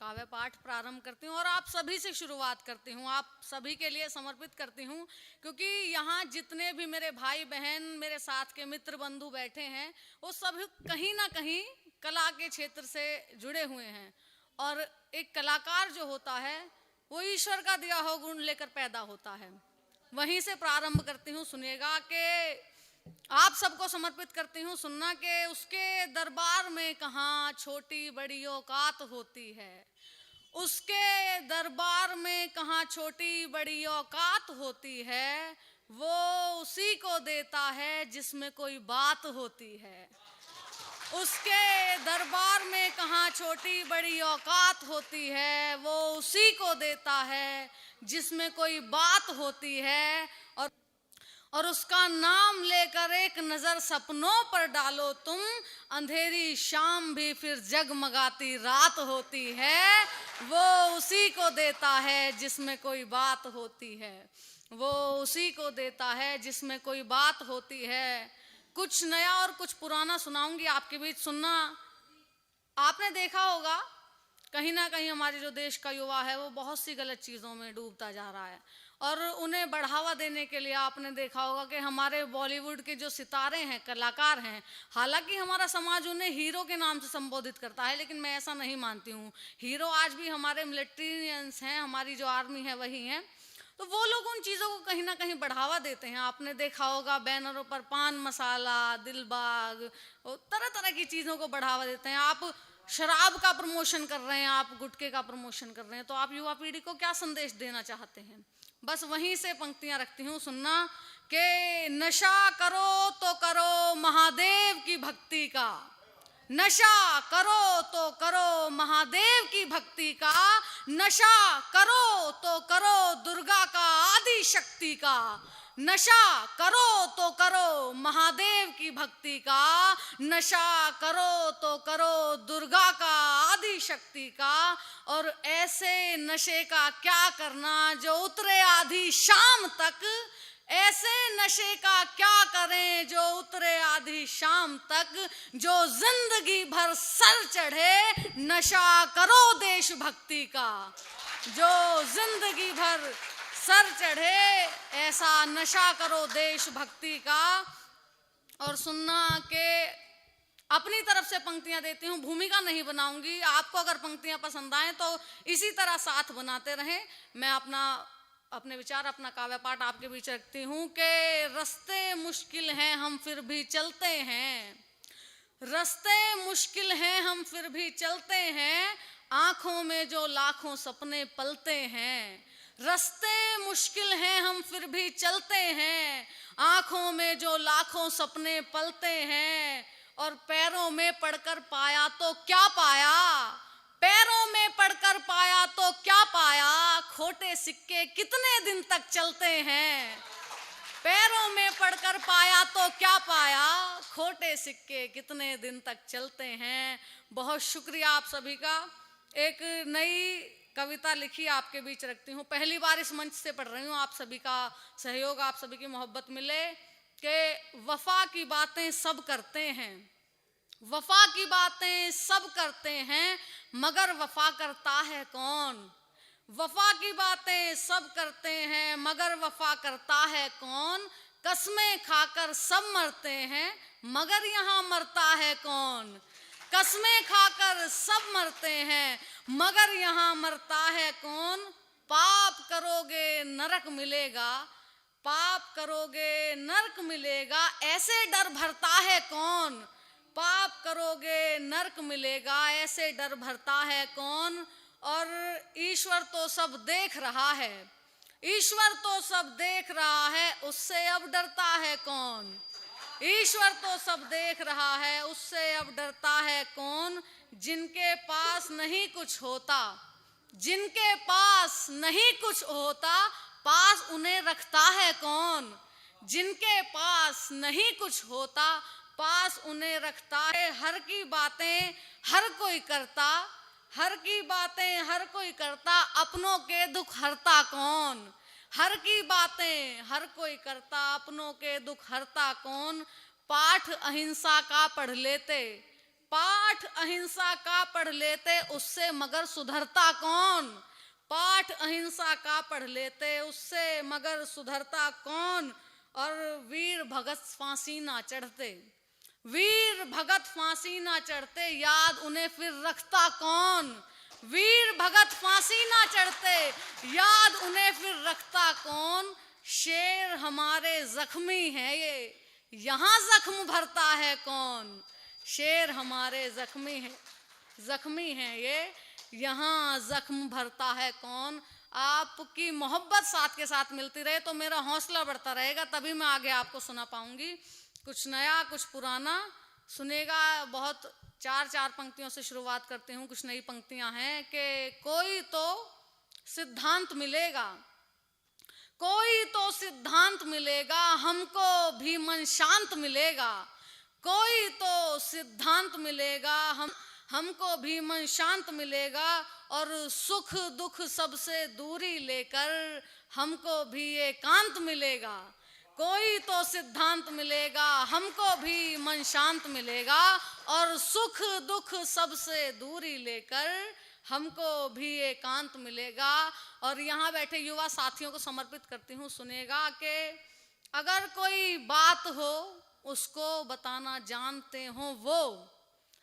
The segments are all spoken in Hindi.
काव्य पाठ प्रारंभ करती हूँ और आप सभी से शुरुआत करती हूँ, आप सभी के लिए समर्पित करती हूँ, क्योंकि यहाँ जितने भी मेरे भाई बहन, मेरे साथ के मित्र बंधु बैठे हैं, वो सभी कहीं ना कहीं कला के क्षेत्र से जुड़े हुए हैं। और एक कलाकार जो होता है वो ईश्वर का दिया हुआ गुण लेकर पैदा होता है। वहीं से प्रारंभ करती हूँ, सुनिएगा कि आप सबको समर्पित करती हूँ सुनना कि उसके दरबार में कहाँ छोटी बड़ी औकात होती है, उसके दरबार में कहाँ छोटी बड़ी औकात होती है, वो उसी को देता है जिसमें कोई बात होती है। उसके दरबार में कहाँ छोटी बड़ी औकात होती है, वो उसी को देता है जिसमें कोई बात होती है। और उसका नाम लेकर एक नजर सपनों पर डालो तुम, अंधेरी शाम भी फिर जगमगाती रात होती है। वो उसी को देता है जिसमें कोई बात होती है, वो उसी को देता है जिसमें कोई बात होती है। कुछ नया और कुछ पुराना सुनाऊंगी आपके बीच, सुनना। आपने देखा होगा कहीं ना कहीं हमारे जो देश का युवा है वो बहुत सी गलत चीज़ों में डूबता जा रहा है, और उन्हें बढ़ावा देने के लिए आपने देखा होगा कि हमारे बॉलीवुड के जो सितारे हैं, कलाकार हैं, हालांकि हमारा समाज उन्हें हीरो के नाम से संबोधित करता है, लेकिन मैं ऐसा नहीं मानती हूँ। हीरो आज भी हमारे मिलिट्रियंस हैं, हमारी जो आर्मी है वही हैं। तो वो लोग उन चीज़ों को कहीं ना कहीं बढ़ावा देते हैं। आपने देखा होगा बैनरों पर पान मसाला, दिलबाग, तरह तरह की चीज़ों को बढ़ावा देते हैं। आप शराब का प्रमोशन कर रहे हैं, आप गुटखे का प्रमोशन कर रहे हैं, तो आप युवा पीढ़ी को क्या संदेश देना चाहते हैं? बस वहीं से पंक्तियां रखती हूँ, सुनना कि नशा करो तो करो महादेव की भक्ति का, नशा करो तो करो महादेव की भक्ति का, नशा करो तो करो दुर्गा का आदि शक्ति का, नशा करो तो करो महादेव की भक्ति का, नशा करो तो करो दुर्गा का आदि शक्ति का। और ऐसे नशे का क्या करना जो उतरे आधी शाम तक, ऐसे नशे का क्या करें जो उतरे आधी शाम तक, जो जिंदगी भर सर चढ़े नशा करो देशभक्ति का, जो जिंदगी भर सर चढ़े ऐसा नशा करो देशभक्ति का। और सुनना के अपनी तरफ से पंक्तियां देती हूँ, भूमिका नहीं बनाऊंगी। आपको अगर पंक्तियां पसंद आए तो इसी तरह साथ बनाते रहें। मैं अपने विचार, अपना काव्य पाठ आपके बीच रखती हूँ कि रास्ते मुश्किल हैं हम फिर भी चलते हैं, रास्ते मुश्किल हैं हम फिर भी चलते हैं, आंखों में जो लाखों सपने पलते हैं। रास्ते मुश्किल हैं हम फिर भी चलते हैं, आंखों में जो लाखों सपने पलते हैं। और पैरों में पढ़कर पाया तो क्या पाया, पैरों में पढ़कर पाया तो क्या पाया, खोटे सिक्के कितने दिन तक चलते हैं। पैरों में पढ़कर पाया तो क्या पाया, खोटे सिक्के कितने दिन तक चलते हैं। बहुत शुक्रिया आप सभी का। एक नई कविता लिखी आपके बीच रखती हूँ, पहली बार इस मंच से पढ़ रही हूँ। आप सभी का सहयोग, आप सभी की मोहब्बत मिले कि वफा की बातें सब करते हैं, वफा की बातें सब करते हैं, मगर वफा करता है कौन। वफा की बातें सब करते हैं मगर वफा करता है कौन, कसमें खाकर सब मरते हैं मगर यहाँ मरता है कौन। कसमें खाकर सब मरते हैं मगर यहाँ मरता है कौन। पाप करोगे नरक मिलेगा, पाप करोगे नरक मिलेगा, ऐसे डर भरता है कौन। पाप करोगे नरक मिलेगा, ऐसे डर भरता है कौन। और ईश्वर तो सब देख रहा है, ईश्वर तो सब देख रहा है, उससे अब डरता है कौन। ईश्वर तो सब देख रहा है, उससे अब डरता है कौन। जिनके पास नहीं कुछ होता, जिनके पास नहीं कुछ होता, पास उन्हें रखता है कौन। जिनके पास नहीं कुछ होता, पास उन्हें रखता है। हर की बातें हर कोई करता, हर की बातें हर कोई करता, अपनों के दुख हरता कौन। हर की बातें हर कोई करता, अपनों के दुख हरता कौन। पाठ अहिंसा का पढ़ लेते, पाठ अहिंसा का पढ़ लेते उससे मगर सुधरता कौन। पाठ अहिंसा का पढ़ लेते उससे मगर सुधरता कौन। और वीर भगत फांसी ना चढ़ते, वीर भगत फांसी ना चढ़ते, याद उन्हें फिर रखता कौन। वीर भगत फांसी ना चढ़ते, याद उन्हें फिर रखता कौन। शेर हमारे जख्मी है ये, यहाँ जख्म भरता है कौन। शेर हमारे जख्मी है ये, यहाँ जख्म भरता है कौन। आपकी मोहब्बत साथ के साथ मिलती रहे तो मेरा हौसला बढ़ता रहेगा, तभी मैं आगे आपको सुना पाऊंगी। कुछ नया कुछ पुराना सुनेगा। बहुत चार पंक्तियों से शुरुआत करती हूँ। कुछ नई पंक्तियां हैं कि कोई तो सिद्धांत मिलेगा, कोई तो सिद्धांत मिलेगा, हमको भी मन शांत मिलेगा। कोई तो सिद्धांत मिलेगा, हमको भी मन शांत मिलेगा। और सुख दुख सबसे दूरी लेकर हमको भी एकांत मिलेगा। कोई तो सिद्धांत मिलेगा, हमको भी मन शांत मिलेगा। और सुख दुख सबसे दूरी लेकर हमको भी एकांत मिलेगा। और यहाँ बैठे युवा साथियों को समर्पित करती हूँ, सुनेगा कि अगर कोई बात हो उसको बताना जानते हो वो,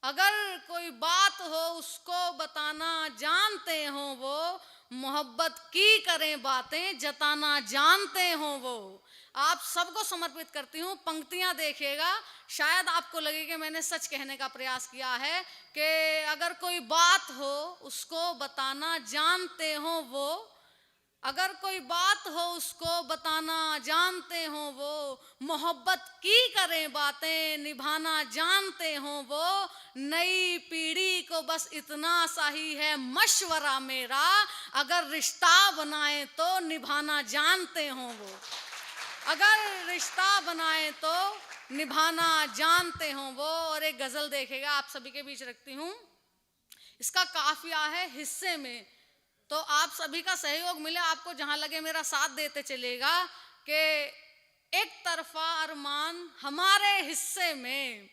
अगर कोई बात हो उसको बताना जानते हो वो, मोहब्बत की करें बातें जताना जानते हो वो। आप सबको समर्पित करती हूँ। पंक्तियां देखिएगा, शायद आपको लगे कि मैंने सच कहने का प्रयास किया है कि अगर कोई बात हो उसको बताना जानते हो वो, अगर कोई बात हो उसको बताना जानते हो वो, मोहब्बत की करें बातें निभाना जानते हो वो। नई पीढ़ी को बस इतना सा ही है मशवरा मेरा, अगर रिश्ता बनाए तो निभाना जानते हो वो, अगर रिश्ता बनाए तो निभाना जानते हो वो। और एक गजल देखेगा, आप सभी के बीच रखती हूँ। इसका काफिया है हिस्से में, तो आप सभी का सहयोग मिले, आपको जहां लगे मेरा साथ देते चलेगा। कि एक तरफा अरमान हमारे हिस्से में,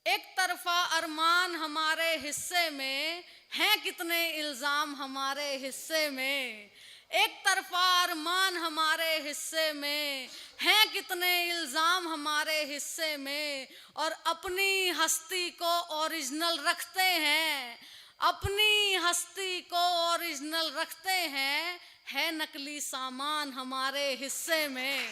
एक तरफा अरमान हमारे हिस्से में, हैं कितने इल्जाम हमारे हिस्से में। एक तरफा अरमान हमारे हिस्से में, हैं कितने इल्जाम हमारे हिस्से में। और अपनी हस्ती को ओरिजिनल रखते हैं, अपनी हस्ती को ओरिजिनल रखते हैं, है नकली सामान हमारे हिस्से में।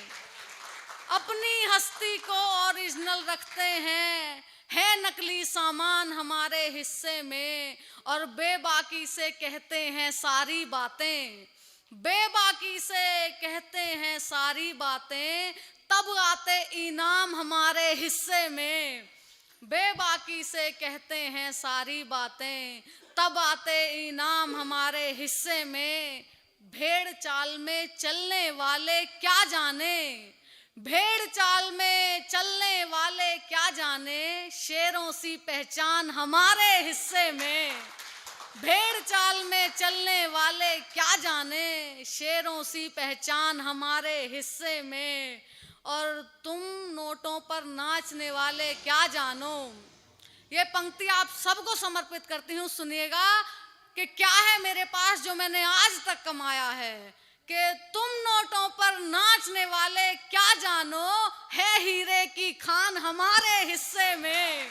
अपनी हस्ती को ओरिजिनल रखते हैं, है नकली सामान हमारे हिस्से में। और बेबाकी से कहते हैं सारी बातें, बेबाकी से कहते हैं सारी बातें, तब आते इनाम हमारे हिस्से में। बेबाकी से कहते हैं सारी बातें, तब आते इनाम हमारे हिस्से में। भेड़ चाल में चलने वाले क्या जाने, भेड़ चाल में चलने वाले क्या जाने, शेरों सी पहचान हमारे हिस्से में। भेड़ चाल में चलने वाले क्या जाने, शेरों सी पहचान हमारे हिस्से में। और तुम नोटों पर नाचने वाले क्या जानो। ये पंक्ति आप सबको समर्पित करती हूँ, सुनिएगा कि क्या है मेरे पास जो मैंने आज तक कमाया है। कि तुम नोटों पर नाचने वाले क्या जानो, है हीरे की खान हमारे हिस्से में।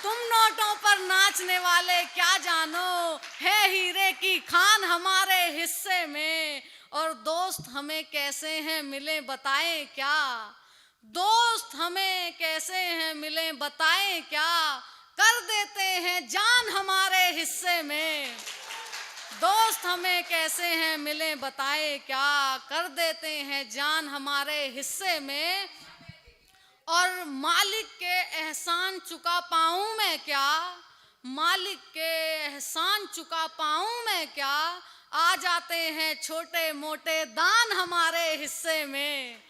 तुम नोटों पर नाचने वाले क्या जानो, है हीरे की खान हमारे हिस्से में। और दोस्त हमें कैसे हैं मिले बताएं क्या, दोस्त हमें कैसे हैं मिले बताएं क्या, कर देते हैं जान हमारे हिस्से में। दोस्त हमें कैसे हैं मिले बताएं क्या, कर देते हैं जान हमारे हिस्से में। और मालिक के एहसान चुका पाऊं मैं क्या, मालिक के एहसान चुका पाऊं मैं क्या, आ जाते हैं छोटे मोटे दान हमारे हिस्से में।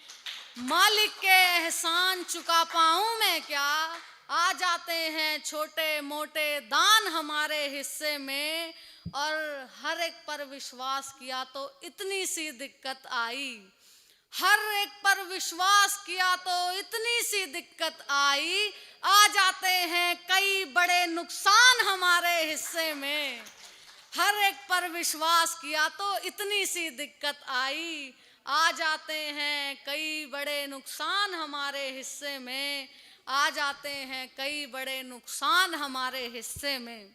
मालिक के एहसान चुका पाऊं मैं क्या, आ जाते हैं छोटे मोटे दान हमारे हिस्से में। और हर एक पर विश्वास किया तो इतनी सी दिक्कत आई, हर एक पर विश्वास किया तो इतनी सी दिक्कत आई, आ जाते हैं कई बड़े नुकसान हमारे हिस्से में। हर एक पर विश्वास किया तो इतनी सी दिक्कत आई, आ जाते हैं कई बड़े नुकसान हमारे हिस्से में, आ जाते हैं कई बड़े नुकसान हमारे हिस्से में।